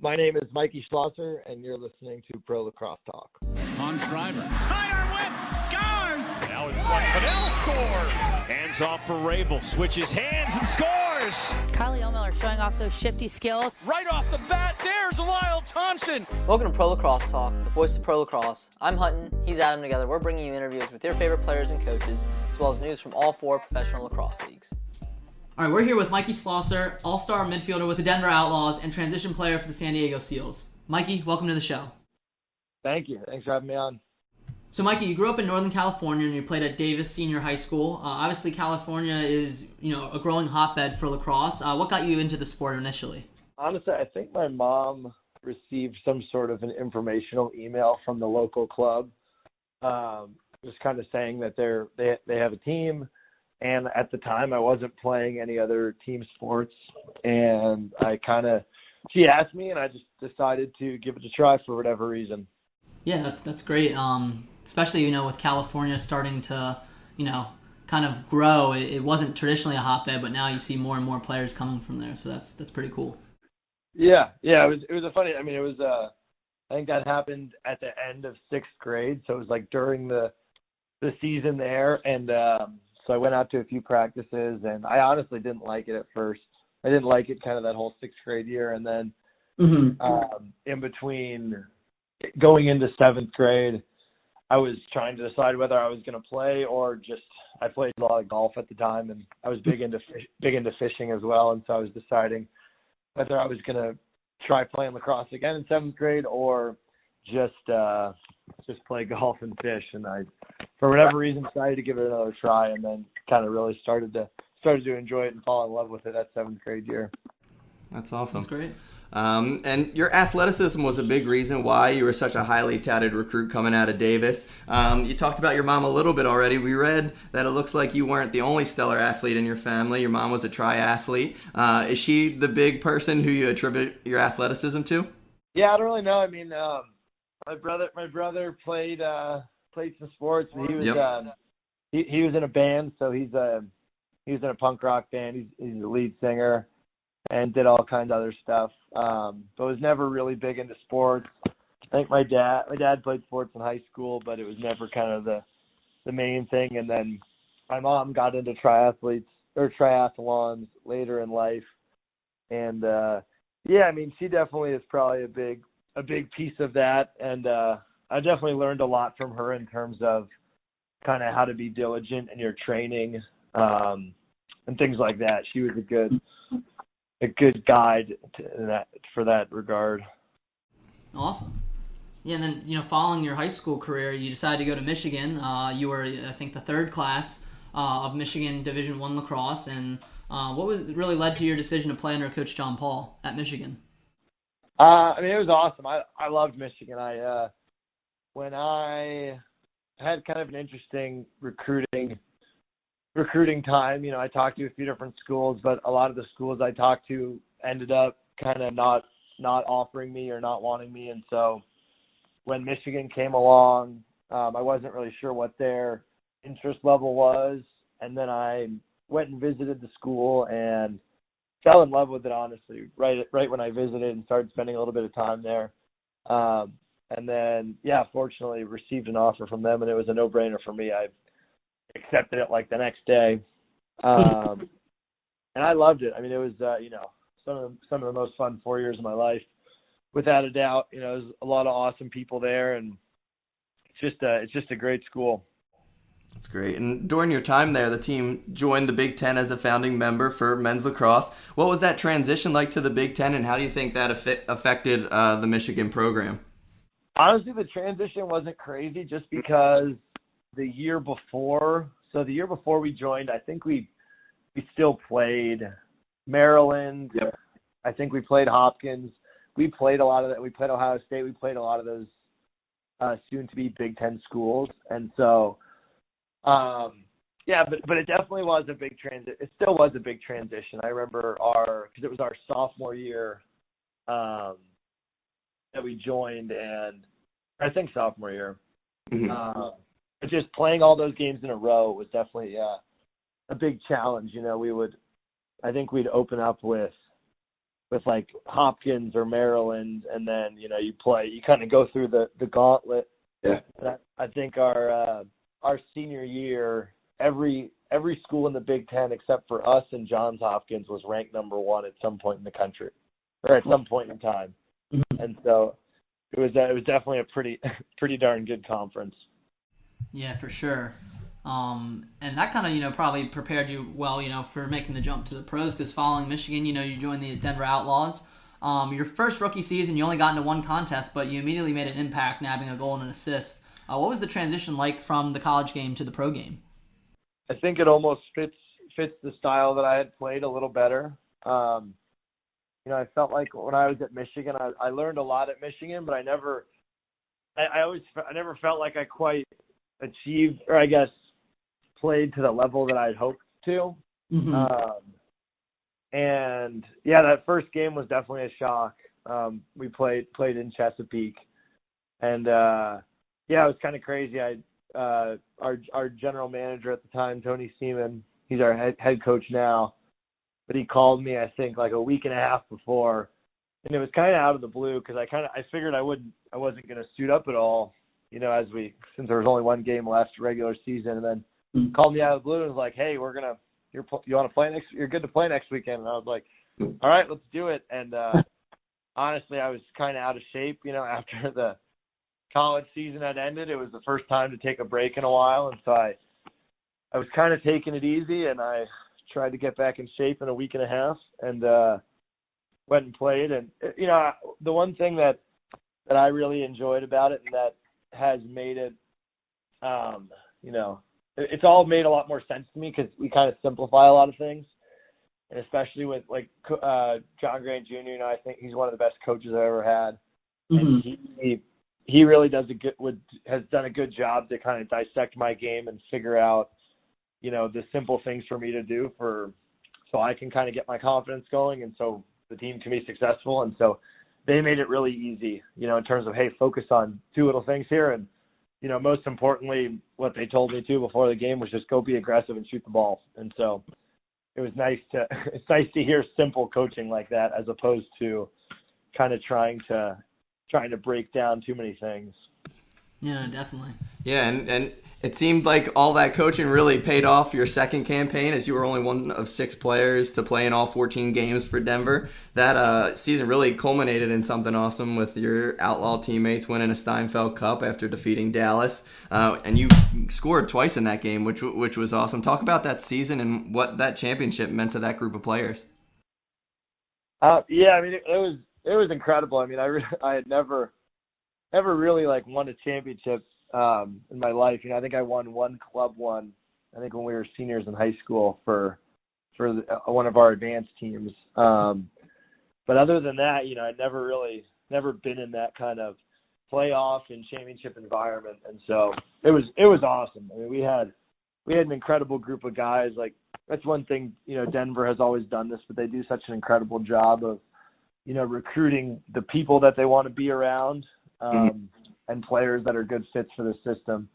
My name is Mikie Schlosser, and you're listening to Pro Lacrosse Talk. On Schreiber. Sidearm whip. Scores. Now in front. Fidel scores. Hands off for Rabel. Switches hands and scores. Kylie O'Miller showing off those shifty skills. Right off the bat, there's Lyle Thompson. Welcome to Pro Lacrosse Talk, the voice of Pro Lacrosse. I'm Hutton, he's Adam. Together, we're bringing you interviews with your favorite players and coaches, as well as news from all 4 professional lacrosse leagues. All right, we're here with Mikie Schlosser, all-star midfielder with the Denver Outlaws and transition player for the San Diego Seals. Mikie, welcome to the show. Thank you. Thanks for having me on. So, Mikie, you grew up in Northern California and you played at Davis Senior High School. Obviously, California is, a growing hotbed for lacrosse. What got you into the sport initially? Honestly, I think my mom received some sort of an informational email from the local club, just kind of saying that they have a team. And at the time, I wasn't playing any other team sports, and she asked me, and I just decided to give it a try for whatever reason. Yeah, that's great. Especially, with California starting to, kind of grow. It wasn't traditionally a hotbed, but now you see more and more players coming from there, so that's pretty cool. Yeah, it was a funny. I mean, it was. I think that happened at the end of 6th grade, so it was like during the season there, and. So I went out to a few practices, and I honestly didn't like it at first. I didn't like it kind of that whole 6th grade year. And then in between going into 7th grade, I was trying to decide whether I was going to play or just – I played a lot of golf at the time, and I was big into fishing as well. And so I was deciding whether I was going to try playing lacrosse again in 7th grade or just play golf and fish. And I, for whatever reason, decided to give it another try, and then kind of really started to enjoy it and fall in love with it that 7th grade year. That's awesome. That's great. And your athleticism was a big reason why you were such a highly touted recruit coming out of Davis. You talked about your mom a little bit already. We read that it looks like you weren't the only stellar athlete in your family. Your mom was a triathlete. Is she the big person who you attribute your athleticism to? Yeah, I don't really know. I mean, my brother played some sports. And he was he was in a band, so he was in a punk rock band. He's the lead singer and did all kinds of other stuff. But was never really big into sports. I think my dad played sports in high school, but it was never kind of the main thing. And then my mom got into triathlons later in life. And I mean, she definitely is probably a big piece of that, and I definitely learned a lot from her in terms of kind of how to be diligent in your training and things like that. She was a good guide for that regard. Awesome. Yeah, and then following your high school career, you decided to go to Michigan. You were, I think, the 3rd class of Michigan Division I lacrosse, and what really led to your decision to play under Coach John Paul at Michigan? I mean, it was awesome. I loved Michigan. When I had kind of an interesting recruiting time, I talked to a few different schools, but a lot of the schools I talked to ended up kind of not offering me or not wanting me. And so when Michigan came along, I wasn't really sure what their interest level was. And then I went and visited the school and fell in love with it, honestly, right when I visited and started spending a little bit of time there. And then, fortunately received an offer from them, and it was a no-brainer for me. I accepted it like the next day. And I loved it. I mean, it was, some of the most fun 4 years of my life, without a doubt. There's a lot of awesome people there, and it's just a great school. That's great. And during your time there, the team joined the Big Ten as a founding member for men's lacrosse. What was that transition like to the Big Ten, and how do you think that affected the Michigan program? Honestly, the transition wasn't crazy just because the year before we joined, I think we still played Maryland. Yep. I think we played Hopkins. We played a lot of that. We played Ohio State. We played a lot of those soon-to-be Big Ten schools. And so, but it definitely was a big transition. It still was a big transition. I remember because it was our sophomore year that we joined, and I think sophomore year. Mm-hmm. But just playing all those games in a row was definitely a big challenge. I think we'd open up with like Hopkins or Maryland, and then you kind of go through the gauntlet. Yeah. And I think our senior year, every school in the Big Ten except for us and Johns Hopkins was ranked number 1 at some point in the country, or at some point in time. Mm-hmm. And so it was definitely a pretty darn good conference. Yeah, for sure. And that kind of, probably prepared you well, for making the jump to the pros, because following Michigan, you joined the Denver Outlaws. Your first rookie season, you only got into one contest, but you immediately made an impact, nabbing a goal and an assist. What was the transition like from the college game to the pro game? I think it almost fits the style that I had played a little better. I felt like when I was at Michigan, I learned a lot at Michigan, but I never felt like I quite achieved, or I guess played to the level that I'd hoped to. Mm-hmm. And yeah, that first game was definitely a shock. We played in Chesapeake, and it was kind of crazy. Our general manager at the time, Tony Seaman, he's our head coach now, but he called me, I think, like a week and a half before, and it was kind of out of the blue because I figured I wasn't going to suit up at all, since there was only one game left regular season, and then called me out of the blue and was like, hey, you want to play you're good to play next weekend. And I was like, all right, let's do it. And honestly, I was kind of out of shape, after the college season had ended. It was the first time to take a break in a while, and so I was kind of taking it easy, and I tried to get back in shape in a week and a half, and went and played. And the one thing that I really enjoyed about it, and that has made it, it's all made a lot more sense to me because we kind of simplify a lot of things, and especially with like John Grant Jr. I think he's one of the best coaches I've ever had, Mm-hmm. and he really has done a good job to kind of dissect my game and figure out, the simple things for me to do so I can kind of get my confidence going, and so the team can be successful. And so they made it really easy, in terms of, hey, focus on 2 little things here. And, most importantly, what they told me to before the game was just go be aggressive and shoot the ball. And so it's nice to hear simple coaching like that, as opposed to kind of trying to break down too many things. Yeah, definitely. Yeah, and it seemed like all that coaching really paid off your second campaign, as you were only one of 6 players to play in all 14 games for Denver. That season really culminated in something awesome with your Outlaw teammates winning a Steinfeld Cup after defeating Dallas. And you scored twice in that game, which was awesome. Talk about that season and what that championship meant to that group of players. It was incredible. I had never really won a championship in my life. I think I won one club one. I think when we were seniors in high school for one of our advanced teams. But other than that, I'd never been in that kind of playoff and championship environment, and so it was awesome. We had an incredible group of guys. Like, that's one thing. Denver has always done this, but they do such an incredible job of recruiting the people that they want to be around. And players that are good fits for the system.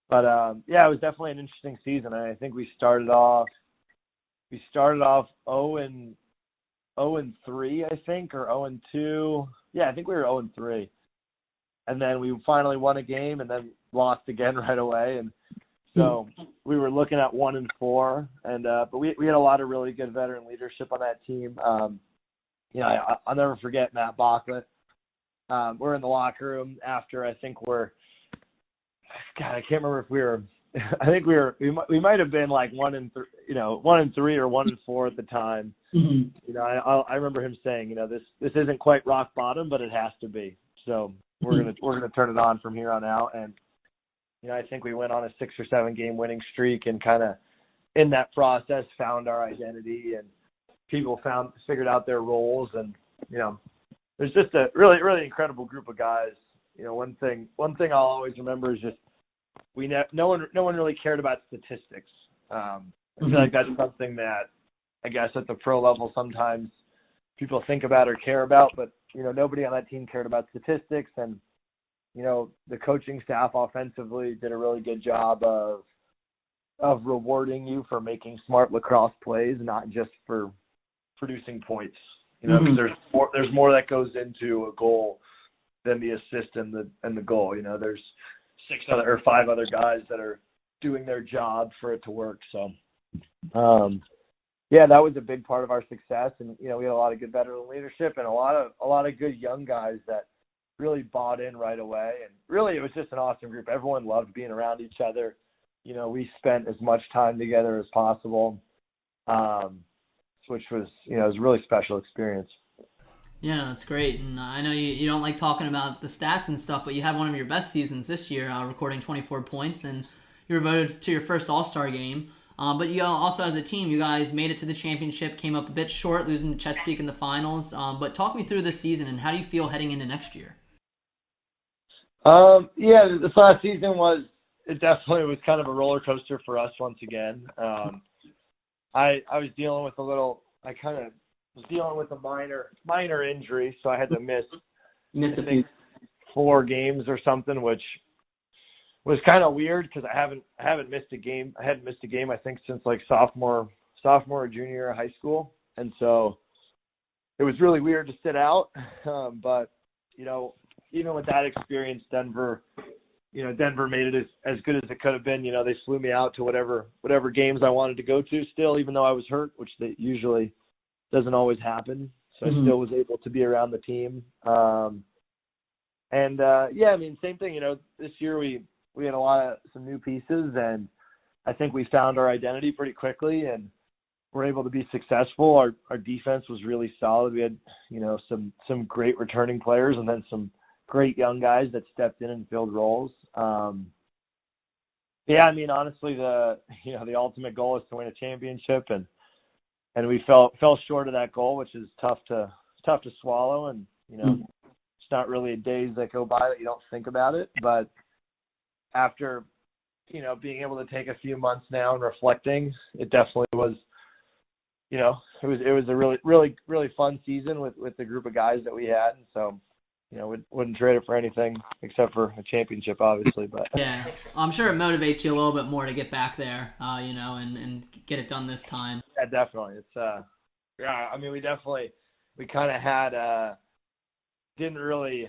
But it was definitely an interesting season. I think we started off 0-3, I think, or 0-2. Yeah, I think we were 0-3. And then we finally won a game and then lost again right away. And so we were looking at 1-4. And but we had a lot of really good veteran leadership on that team. I'll never forget Matt Bachlet. We're in the locker room after. I think I can't remember if we were. I think we might have been like 1-3, 1-3 or 1-4 at the time. Mm-hmm. I remember him saying, this isn't quite rock bottom, but it has to be. So we're gonna turn it on from here on out. And I think we went on a 6 or 7 game winning streak, and kind of in that process found our identity, and people figured out their roles, and there's just a really, really incredible group of guys. One thing I'll always remember is just no one really cared about statistics. I feel like that's something that I guess at the pro level sometimes people think about or care about, but nobody on that team cared about statistics. And the coaching staff offensively did a really good job of rewarding you for making smart lacrosse plays, not just for producing points. You know, because there's more that goes into a goal than the assist and the goal. You know, there's 5 other guys that are doing their job for it to work. So, yeah, that was a big part of our success. And, you know, we had a lot of good veteran leadership and a lot of good young guys that really bought in right away. And really, it was just an awesome group. Everyone loved being around each other. You know, we spent as much time together as possible, which was, you know, it was a really special experience. Yeah, no, that's great. And I know you don't like talking about the stats and stuff, but you had one of your best seasons this year, recording 24 points, and you were voted to your first All-Star game. But you also, as a team, you guys made it to the championship, came up a bit short, losing to Chesapeake in the finals. But talk me through this season, and how do you feel heading into next year? Yeah, this last season it definitely was kind of a roller coaster for us once again. I was dealing with a minor injury, so I had to miss I think 4 games or something, which was kind of weird because I haven't missed a game. I hadn't missed a game I think since like sophomore or junior year of high school, and so it was really weird to sit out. But you know, even with that experience, Denver made it as good as it could have been. You know, they flew me out to whatever games I wanted to go to still, even though I was hurt, which they usually doesn't always happen. So I still was able to be around the team. Yeah, I mean, same thing, you know, this year we had some new pieces, and I think we found our identity pretty quickly and were able to be successful. Our defense was really solid. We had, you know, some great returning players and then some great young guys that stepped in and filled roles. Yeah, I mean, honestly, the ultimate goal is to win a championship, and we fell short of that goal, which is tough to swallow. And, you know, it's not really days that go by that you don't think about it. But after, you know, being able to take a few months now and reflecting, it definitely was, you know, it was a really, really, really fun season with the group of guys that we had. And so, you know, wouldn't trade it for anything except for a championship, obviously. But yeah, I'm sure it motivates you a little bit more to get back there, you know, and get it done this time. Yeah, definitely. It's yeah, I mean, we kind of had didn't really,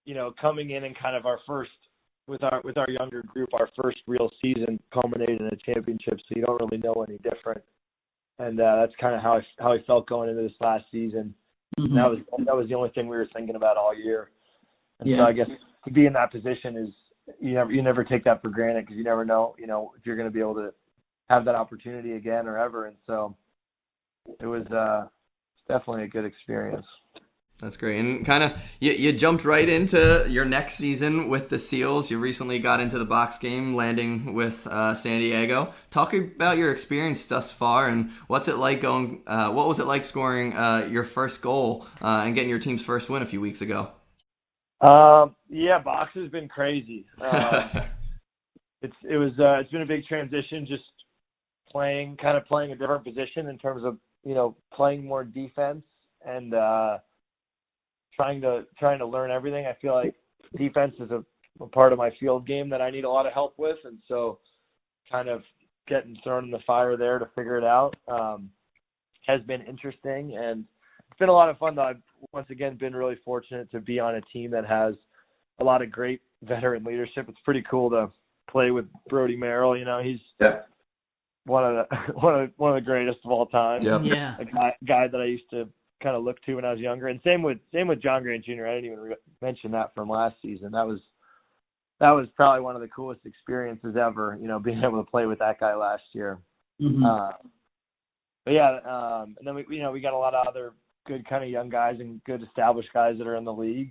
you know, coming in and kind of our first with our younger group, our first real season culminated in a championship, so you don't really know any different. And that's kind of how I felt going into this last season. And that was the only thing we were thinking about all year. And so I guess to be in that position is you never take that for granted, because you never know, you know, if you're going to be able to have that opportunity again or ever. And so it was definitely a good experience. That's great. And kind of you jumped right into your next season with the Seals. You recently got into the box game, landing with San Diego. Talk about your experience thus far, and what's it like going? What was it like scoring your first goal and getting your team's first win a few weeks ago? Yeah, box has been crazy. It's been a big transition, just playing a different position in terms of, you know, playing more defense and trying to learn everything. I feel like defense is a part of my field game that I need a lot of help with, and so kind of getting thrown in the fire there to figure it out has been interesting, and it's been a lot of fun. Though I've once again been really fortunate to be on a team that has a lot of great veteran leadership. It's pretty cool to play with Brody Merrill. You know, he's one of the greatest of all time. Yep. Yeah, a guy that I used to kind of look to when I was younger, and same with John Grant Jr. I didn't even mention that from last season. That was probably one of the coolest experiences ever, you know, being able to play with that guy last year. But yeah, and then we got a lot of other good kind of young guys and good established guys that are in the league.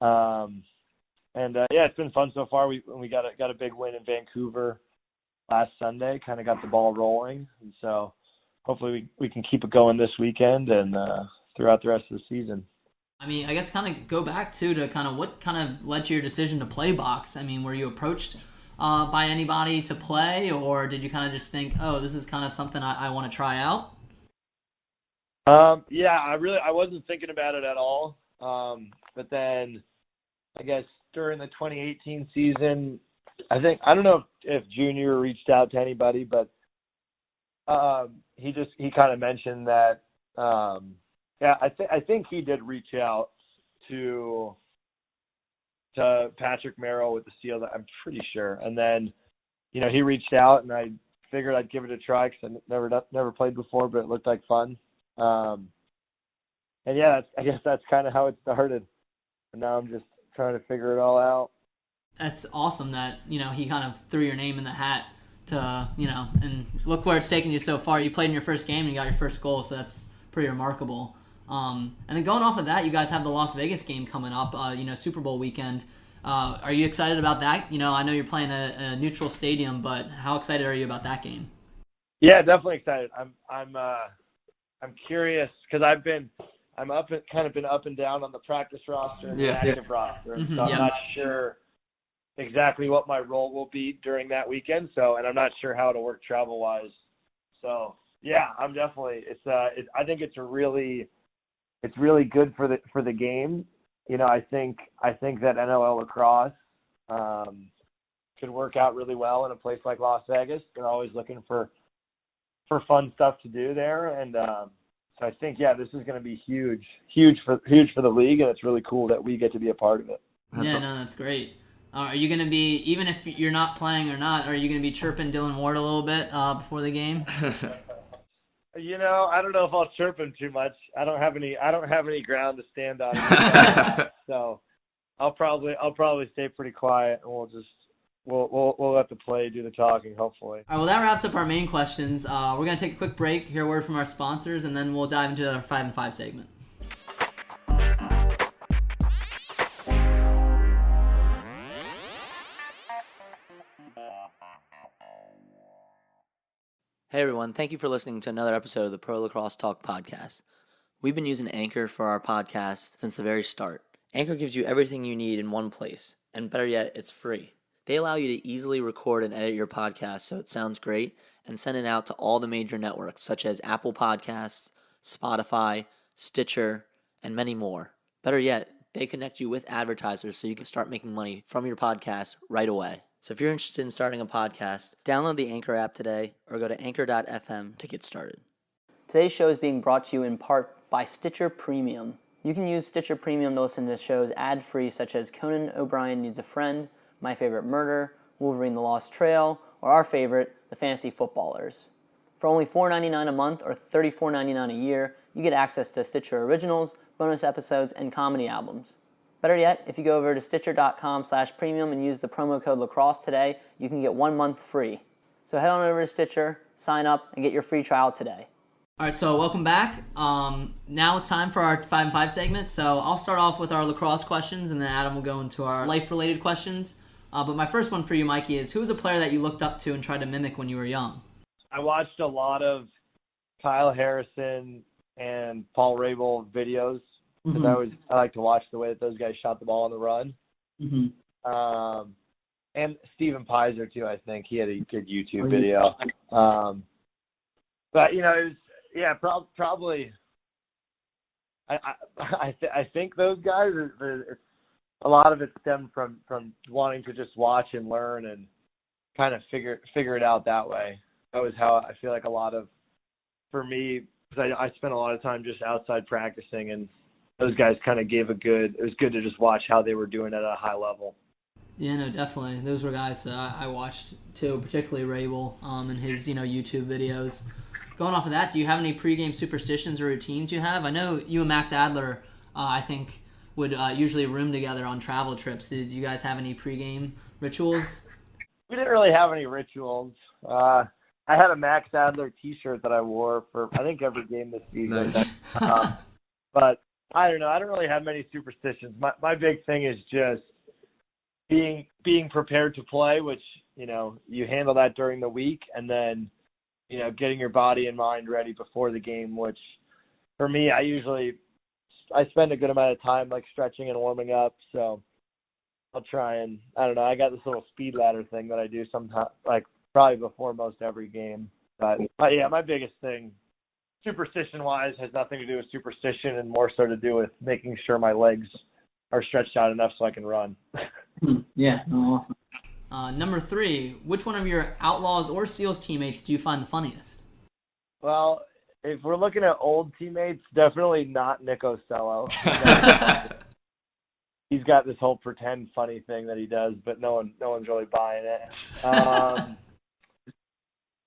Yeah, it's been fun so far. We got a big win in Vancouver last Sunday, kind of got the ball rolling, and so hopefully we can keep it going this weekend and throughout the rest of the season. I mean, I guess kind of go back to kind of what kind of led to your decision to play box. I mean, were you approached by anybody to play, or did you kind of just think, oh, this is kind of something I want to try out? Yeah, I wasn't thinking about it at all. But then I guess during the 2018 season, I don't know if Junior reached out to anybody, but he kind of mentioned that Yeah, I think he did reach out to Patrick Merrill with the Seal. I'm pretty sure. And then, he reached out, and I figured I'd give it a try because I never played before, but it looked like fun. And yeah, I guess that's kind of how it started. And now I'm just trying to figure it all out. That's awesome that, he kind of threw your name in the hat to, and look where it's taken you so far. You played in your first game and you got your first goal, so that's pretty remarkable. And then going off of that, you guys have the Las Vegas game coming up, Super Bowl weekend. Are you excited about that? I know you're playing a neutral stadium, but how excited are you about that game? Yeah, definitely excited. I'm curious because I've been up and down on the practice roster and the active roster, and so I'm not sure exactly what my role will be during that weekend. And I'm not sure how it'll work travel wise. So yeah, I'm definitely. I think it's really good for the game. I think that MLL Lacrosse could work out really well in a place like Las Vegas. They're always looking for fun stuff to do there, and so I think this is going to be huge for the league, and it's really cool that we get to be a part of it. That's great. Are you going to be, even if you're not playing or not, are you going to be chirping Dylan Ward a little bit before the game? I don't know if I'll chirp him too much. I don't have any ground to stand on. So I'll probably stay pretty quiet, and we'll let the play do the talking, hopefully. All right, well, that wraps up our main questions. We're going to take a quick break, hear a word from our sponsors, and then we'll dive into our 5 and 5 segment. Hey everyone, thank you for listening to another episode of the Pro Lacrosse Talk podcast. We've been using Anchor for our podcast since the very start. Anchor gives you everything you need in one place, and better yet, it's free. They allow you to easily record and edit your podcast so it sounds great and send it out to all the major networks such as Apple Podcasts, Spotify, Stitcher, and many more. Better yet, they connect you with advertisers so you can start making money from your podcast right away. So if you're interested in starting a podcast, download the Anchor app today or go to anchor.fm to get started. Today's show is being brought to you in part by Stitcher Premium. You can use Stitcher Premium to listen to shows ad-free such as Conan O'Brien Needs a Friend, My Favorite Murder, Wolverine the Lost Trail, or our favorite, The Fantasy Footballers. For only $4.99 a month or $34.99 a year, you get access to Stitcher Originals, bonus episodes, and comedy albums. Better yet, if you go over to Stitcher.com/premium and use the promo code LACROSSE today, you can get 1 month free. So head on over to Stitcher, sign up, and get your free trial today. All right, so welcome back. Now it's time for our 5 and 5 segment. So I'll start off with our lacrosse questions, and then Adam will go into our life-related questions. But my first one for you, Mikey, is who was a player that you looked up to and tried to mimic when you were young? I watched a lot of Kyle Harrison and Paul Rabel videos. Because I like to watch the way that those guys shot the ball on the run. And Steven Pizer too. I think he had a good YouTube video. But it was probably. I think those guys. A lot of it stemmed from wanting to just watch and learn and kind of figure it out that way. That was how I feel like a lot of, for me, because I spent a lot of time just outside practicing, and those guys kind of it was good to just watch how they were doing at a high level. Yeah, no, definitely. Those were guys I watched too, particularly Rabel and his, YouTube videos. Going off of that, do you have any pregame superstitions or routines you have? I know you and Max Adler, I think, would usually room together on travel trips. Did you guys have any pregame rituals? We didn't really have any rituals. I had a Max Adler T-shirt that I wore for, I think, every game this season. Nice. But I don't know. I don't really have many superstitions. My big thing is just being prepared to play, which, you handle that during the week, and then, getting your body and mind ready before the game, which for me, I spend a good amount of time like stretching and warming up. So I'll try and, I don't know, I got this little speed ladder thing that I do sometimes, like probably before most every game. But yeah, my biggest thing, superstition-wise, has nothing to do with superstition and more so to do with making sure my legs are stretched out enough so I can run. Yeah, awesome. Number 3, which one of your Outlaws or SEALs teammates do you find the funniest? Well, if we're looking at old teammates, definitely not Nick Ocello. He's got this whole pretend funny thing that he does, but no one's really buying it.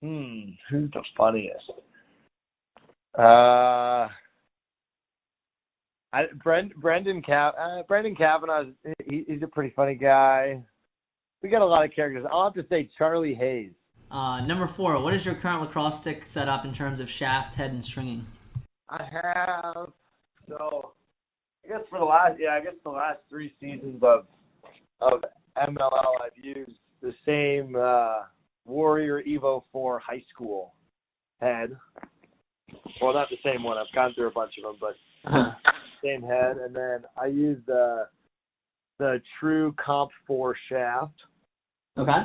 Who's the funniest? Brendan Kavanaugh. He's a pretty funny guy. We got a lot of characters. I'll have to say Charlie Hayes. Number 4, what is your current lacrosse stick setup in terms of shaft, head, and stringing? I have, so I guess the last 3 seasons of MLL, I've used the same Warrior Evo 4 high school head. Well, not the same one. I've gone through a bunch of them, but same head. And then I used the True Comp 4 shaft. Okay.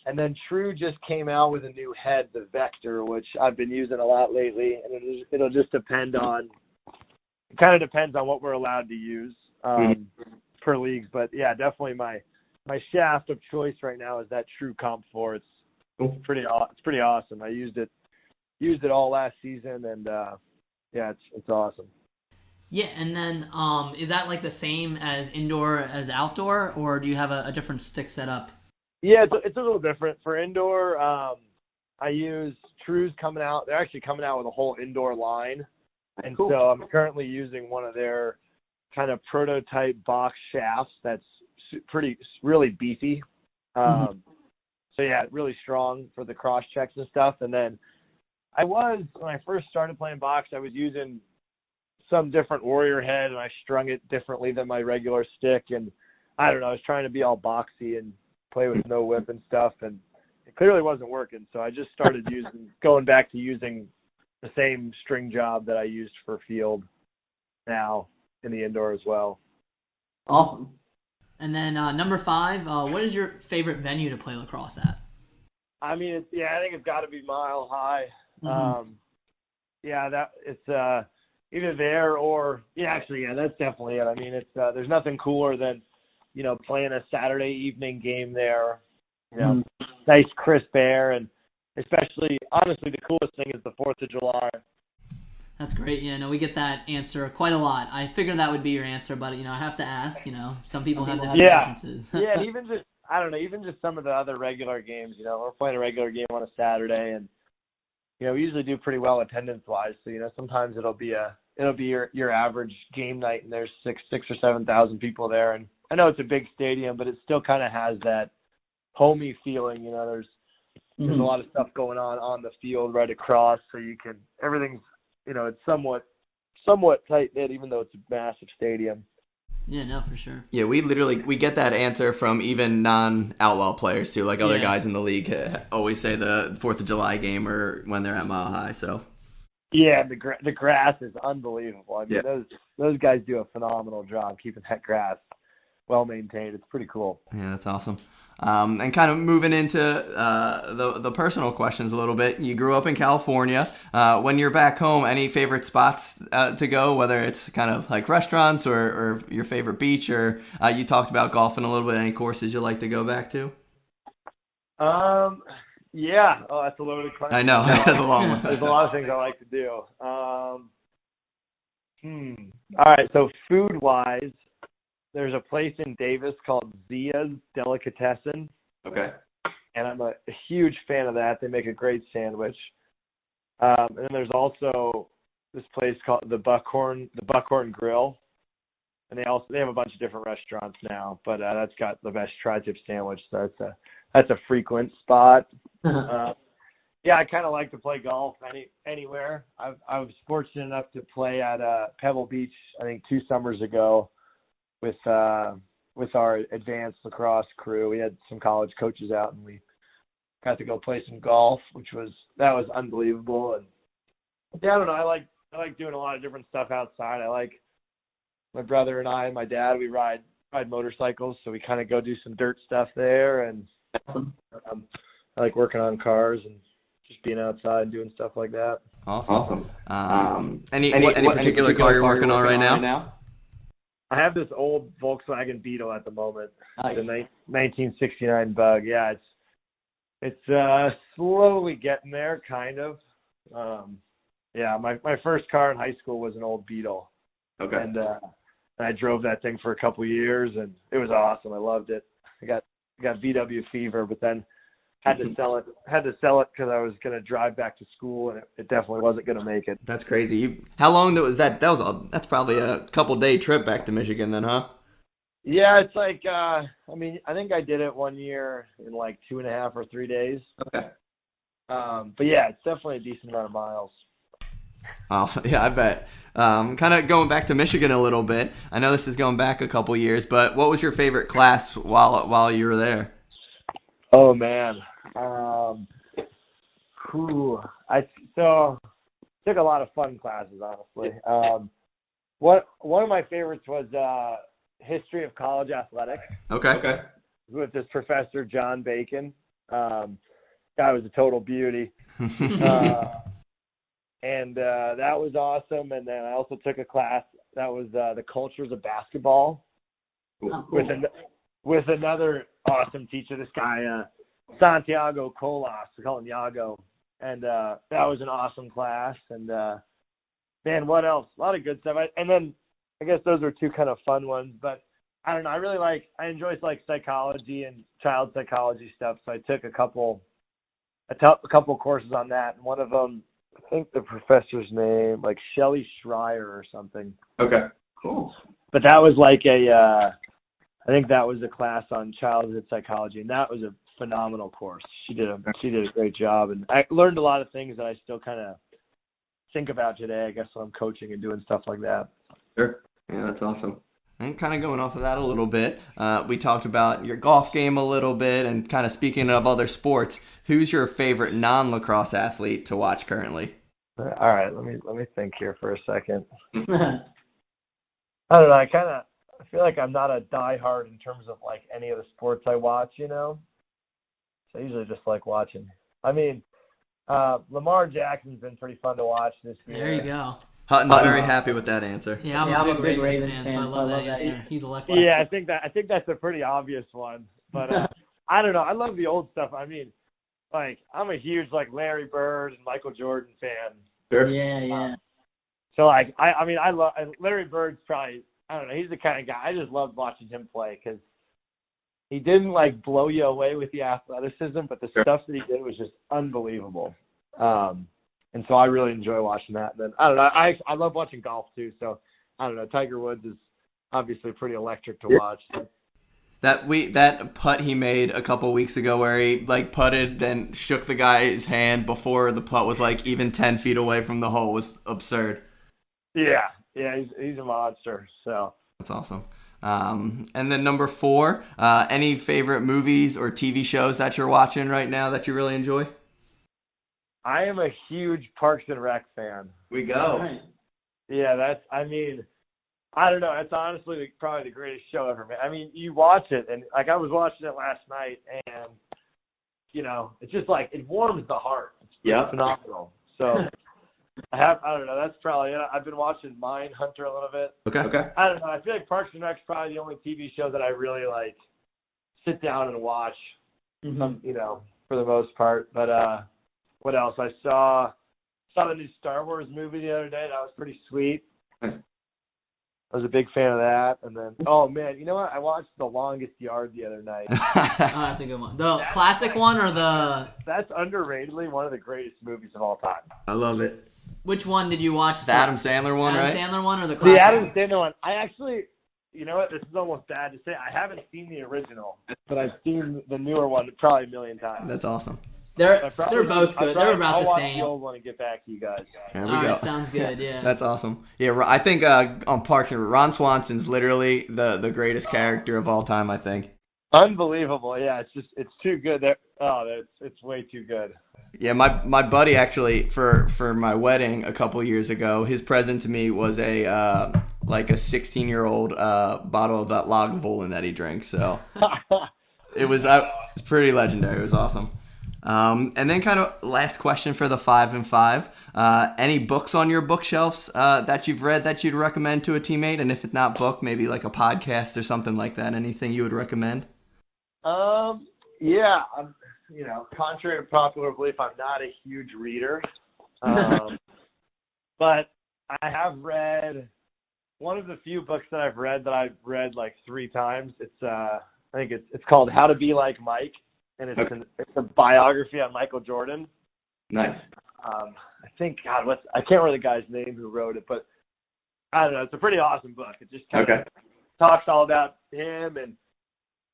And then True just came out with a new head, the Vector, which I've been using a lot lately. And it'll just depend on – it kind of depends on what we're allowed to use per leagues. But, yeah, definitely my shaft of choice right now is that True Comp 4. It's pretty awesome. I used it all last season, and, yeah, it's awesome. Yeah, and then is that like the same as indoor as outdoor, or do you have a different stick setup? Yeah, it's a little different. For indoor, I use True's coming out. They're actually coming out with a whole indoor line. And cool. So I'm currently using one of their kind of prototype box shafts that's really beefy. So, yeah, really strong for the cross checks and stuff. And then when I first started playing box, I was using some different Warrior head, and I strung it differently than my regular stick. And I don't know, I was trying to be all boxy and play with no whip and stuff, and it clearly wasn't working. So I just started going back to using the same string job that I used for field now in the indoor as well. Awesome. And then number 5, what is your favorite venue to play lacrosse at? I mean, I think it's got to be Mile High. It's either there or that's definitely it. I mean, it's there's nothing cooler than playing a Saturday evening game there. Nice crisp air, and especially honestly, the coolest thing is the 4th of July. That's great. Yeah, no, we get that answer quite a lot. I figured that would be your answer, but I have to ask. Some people have different preferences. Yeah, even just some of the other regular games. We're playing a regular game on a Saturday, and we usually do pretty well attendance-wise. So sometimes it'll be your average game night, and there's 6,000 or 7,000 people there. And I know it's a big stadium, but it still kind of has that homey feeling. There's a lot of stuff going on the field right across, so everything's it's somewhat tight knit, even though it's a massive stadium. Yeah, no, for sure. Yeah, we get that answer from even non-Outlaw players too. Like other guys in the league always say the 4th of July game or when they're at Mile High. So. Yeah, the grass is unbelievable. I mean, those guys do a phenomenal job keeping that grass well maintained. It's pretty cool. Yeah, that's awesome. And kind of moving into the personal questions a little bit. You grew up in California. When you're back home, any favorite spots to go, whether it's kind of like restaurants or your favorite beach, or you talked about golfing a little bit. Any courses you like to go back to? Yeah. Oh, that's a loaded question. I know. That's a long one. There's a lot of things I like to do. All right. So food-wise, there's a place in Davis called Zia's Delicatessen. Okay. And I'm a huge fan of that. They make a great sandwich. And then there's also this place called the Buckhorn Grill. And they have a bunch of different restaurants now, but that's got the best tri-tip sandwich. So that's a frequent spot. I kind of like to play golf anywhere. I was fortunate enough to play at Pebble Beach, I think 2 summers ago, with our advanced lacrosse crew. We had some college coaches out, and we got to go play some golf, that was unbelievable. And I don't know, I like doing a lot of different stuff outside. I like my brother and I and my dad, we ride motorcycles, so we kind of go do some dirt stuff there, and I like working on cars and just being outside and doing stuff like that. Awesome. Any particular car you're working on right now? I have this old Volkswagen Beetle at the moment. Nice. The 1969 Bug. Yeah, it's slowly getting there, kind of. Yeah, my first car in high school was an old Beetle. Okay. And I drove that thing for a couple years, and it was awesome. I loved it. I got VW fever, but then had to sell it. Had to sell it because I was going to drive back to school, and it definitely wasn't going to make it. That's crazy. How long was that? That's probably a couple-day trip back to Michigan then, huh? Yeah, it's like I think I did it one year in like 2.5 or 3 days. Okay. But yeah, it's definitely a decent amount of miles. Oh, yeah, I bet. Kind of going back to Michigan a little bit. I know this is going back a couple years, but what was your favorite class while you were there? Oh man, I took a lot of fun classes, honestly. One of my favorites was history of college athletics. Okay. With this professor John Bacon. Guy was a total beauty. And that was awesome. And then I also took a class that was the cultures of basketball with another awesome teacher, this guy, Santiago Colas, we call him Yago. And that was an awesome class. And, man, what else? A lot of good stuff. And then I guess those were two kind of fun ones. But I don't know. I enjoy psychology and child psychology stuff. So I took a couple courses on that. And one of them, I think the professor's name, like Shelley Schreier or something. Okay. Cool. But that was like I think that was a class on childhood psychology, and that was a phenomenal course. She did a great job, and I learned a lot of things that I still kind of think about today, I guess, when I'm coaching and doing stuff like that. Sure. Yeah, that's awesome. And kind of going off of that a little bit, we talked about your golf game a little bit, and kind of speaking of other sports, who's your favorite non-lacrosse athlete to watch currently? All right, let me think here for a second. I don't know. I feel like I'm not a diehard in terms of like any of the sports I watch, So I usually just like watching. I mean, Lamar Jackson's been pretty fun to watch this year. There you go. Hutton's very happy with that answer. Yeah, I'm a big Ravens fan, so I love that answer. He's electric. Yeah, I think that's a pretty obvious one. But I don't know. I love the old stuff. I mean, like I'm a huge like Larry Bird and Michael Jordan fan. Sure. Yeah. So like I love Larry Bird's probably, I don't know, he's the kind of guy I just loved watching him play because he didn't like blow you away with the athleticism, but the stuff that he did was just unbelievable. And so I really enjoy watching that. And then I don't know, I love watching golf too. So I don't know, Tiger Woods is obviously pretty electric to watch. So. That putt he made a couple weeks ago where he like putted then shook the guy's hand before the putt was like even 10 feet away from the hole was absurd. Yeah, he's a monster. So that's awesome. And then number 4, any favorite movies or TV shows that you're watching right now that you really enjoy? I am a huge Parks and Rec fan. We go. Right. Yeah, I don't know. It's honestly probably the greatest show ever, man. I mean, you watch it, and like I was watching it last night, and it's just like it warms the heart. It's phenomenal. So I don't know. That's probably it. I've been watching Mindhunter a little bit. Okay. I don't know. I feel like Parks and Rec's probably the only TV show that I really like sit down and watch. For the most part. But what else? I saw the new Star Wars movie the other day. That was pretty sweet. I was a big fan of that. And then, oh, man, you know what? I watched The Longest Yard the other night. That's a good one. The classic one or the... That's underratedly one of the greatest movies of all time. I love it. Which one did you watch? The Adam Sandler one, right? Adam Sandler one or the classic? The Adam Sandler one. I actually, you know what? This is almost bad to say. I haven't seen the original, but I've seen the newer one probably a million times. That's awesome. They're both good. They're about I'll the watch same. the old one and get back to you guys. There we All go. right, sounds good. Yeah. That's awesome. Yeah, I think on Parks and Ron Swanson's literally the greatest character of all time, I think. Unbelievable. Yeah, it's too good. It's way too good. Yeah, my buddy actually for my wedding a couple years ago, his present to me was a 16-year-old bottle of that Lagavulin that he drinks. So it was pretty legendary. It was awesome. And then kind of last question for the 5 and 5. Any books on your bookshelves that you've read that you'd recommend to a teammate? And if it's not book, maybe like a podcast or something like that. Anything you would recommend? Yeah. Contrary to popular belief, I'm not a huge reader. But I have read one of the few books that I've read like 3 times. It's I think it's called How to Be Like Mike, and it's a biography on Michael Jordan. Nice. I think I can't remember the guy's name who wrote it, but I don't know. It's a pretty awesome book. It just kind of talks all about him, and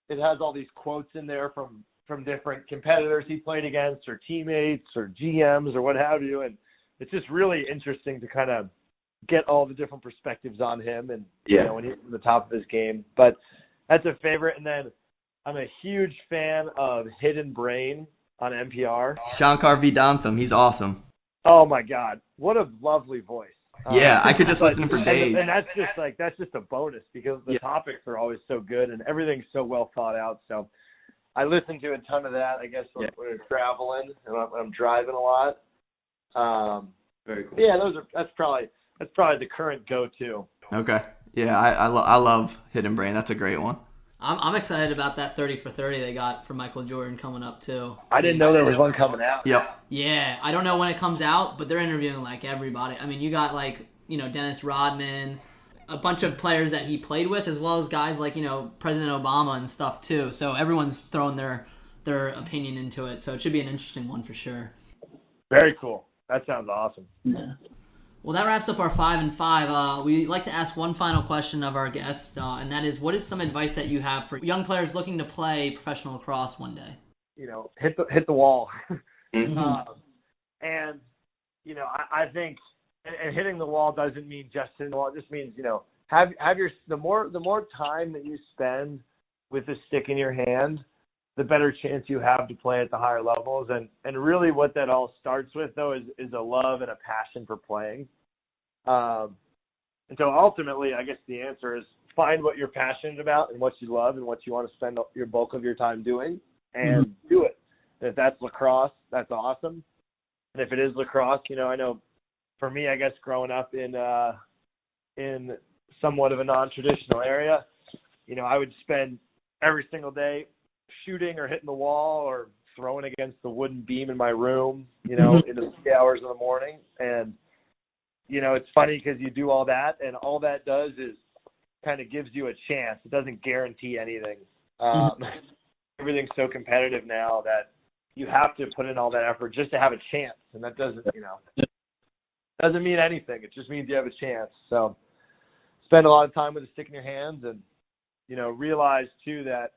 it has all these quotes in there from different competitors he played against, or teammates, or GMs, or what have you. And it's just really interesting to kind of get all the different perspectives on him, and when he's at the top of his game. But that's a favorite. And then I'm a huge fan of Hidden Brain on NPR. Shankar Vedantam, he's awesome. Oh my God, what a lovely voice. Yeah, I could just listen to him for days. And that's just a bonus, because the topics are always so good and everything's so well thought out. So I listen to a ton of that, I guess, when I'm traveling and when I'm driving a lot. Very cool. Yeah, that's probably the current go-to. Okay. Yeah, I love Hidden Brain. That's a great one. I'm excited about that 30 for 30 they got for Michael Jordan coming up too. I didn't know there was one coming out. Yep. Yeah, I don't know when it comes out, but they're interviewing like everybody. I mean, you got like, Dennis Rodman, a bunch of players that he played with, as well as guys like, President Obama and stuff too. So everyone's throwing their opinion into it. So it should be an interesting one for sure. Very cool. That sounds awesome. Yeah. Well, that wraps up our 5 and 5. We like to ask one final question of our guests, and that is, what is some advice that you have for young players looking to play professional lacrosse one day? Hit the wall. Mm-hmm. And I think, and hitting the wall doesn't mean just hitting the wall. It just means have the more time that you spend with the stick in your hand, the better chance you have to play at the higher levels. And really what that all starts with, though, is a love and a passion for playing. And so ultimately, I guess the answer is find what you're passionate about and what you love and what you want to spend your bulk of your time doing, and do it. And if that's lacrosse, that's awesome. And if it is lacrosse, I know for me, I guess growing up in somewhat of a non-traditional area, I would spend every single day shooting or hitting the wall or throwing against the wooden beam in my room, in the 3 hours in the morning. And, it's funny because you do all that, and all that does is kind of gives you a chance. It doesn't guarantee anything. Everything's so competitive now that you have to put in all that effort just to have a chance. And that doesn't mean anything. It just means you have a chance. So spend a lot of time with a stick in your hands, and, realize too that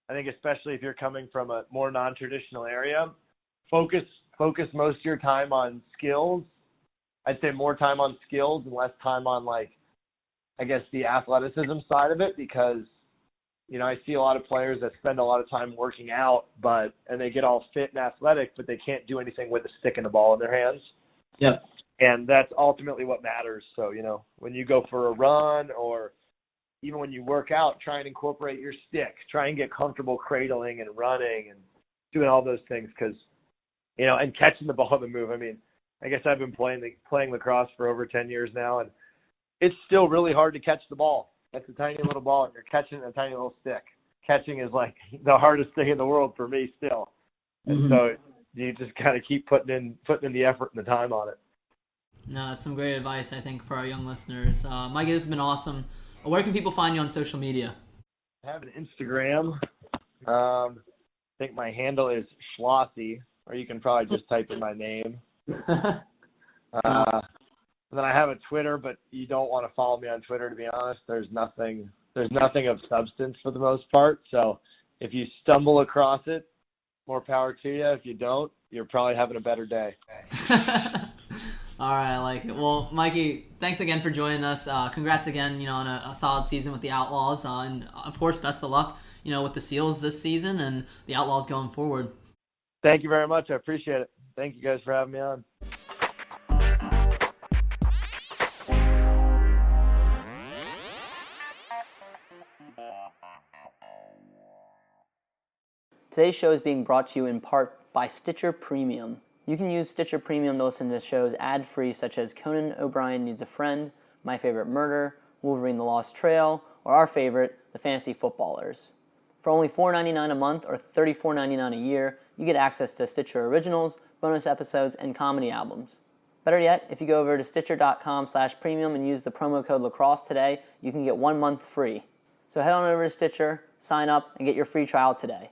I think especially if you're coming from a more non-traditional area, focus most of your time on skills. I'd say more time on skills and less time on, the athleticism side of it, because, I see a lot of players that spend a lot of time working out, and they get all fit and athletic, but they can't do anything with a stick and a ball in their hands. Yeah. And that's ultimately what matters. So, when you go for a run, or even when you work out, try and incorporate your stick. Try and get comfortable cradling and running and doing all those things, because, and catching the ball on the move. I mean, I guess I've been playing lacrosse for over 10 years now, and it's still really hard to catch the ball. That's a tiny little ball, and you're catching a tiny little stick. Catching is like the hardest thing in the world for me still. And so you just kind of keep putting in the effort and the time on it. No, that's some great advice, I think, for our young listeners. Mikey, this has been awesome. Where can people find you on social media? I have an Instagram. I think my handle is Schlosser, or you can probably just type in my name. And then I have a Twitter, but you don't want to follow me on Twitter, to be honest. There's nothing of substance for the most part. So if you stumble across it, more power to you. If you don't, you're probably having a better day. All right, I like it. Well, Mikey, thanks again for joining us. Congrats again, on a solid season with the Outlaws. And, of course, best of luck, with the Seals this season and the Outlaws going forward. Thank you very much. I appreciate it. Thank you guys for having me on. Today's show is being brought to you in part by Stitcher Premium. You can use Stitcher Premium to listen to shows ad-free such as Conan O'Brien Needs a Friend, My Favorite Murder, Wolverine the Lost Trail, or our favorite, The Fantasy Footballers. For only $4.99 a month or $34.99 a year, you get access to Stitcher Originals, bonus episodes, and comedy albums. Better yet, if you go over to Stitcher.com/premium and use the promo code lacrosse today, you can get 1 month free. So head on over to Stitcher, sign up, and get your free trial today.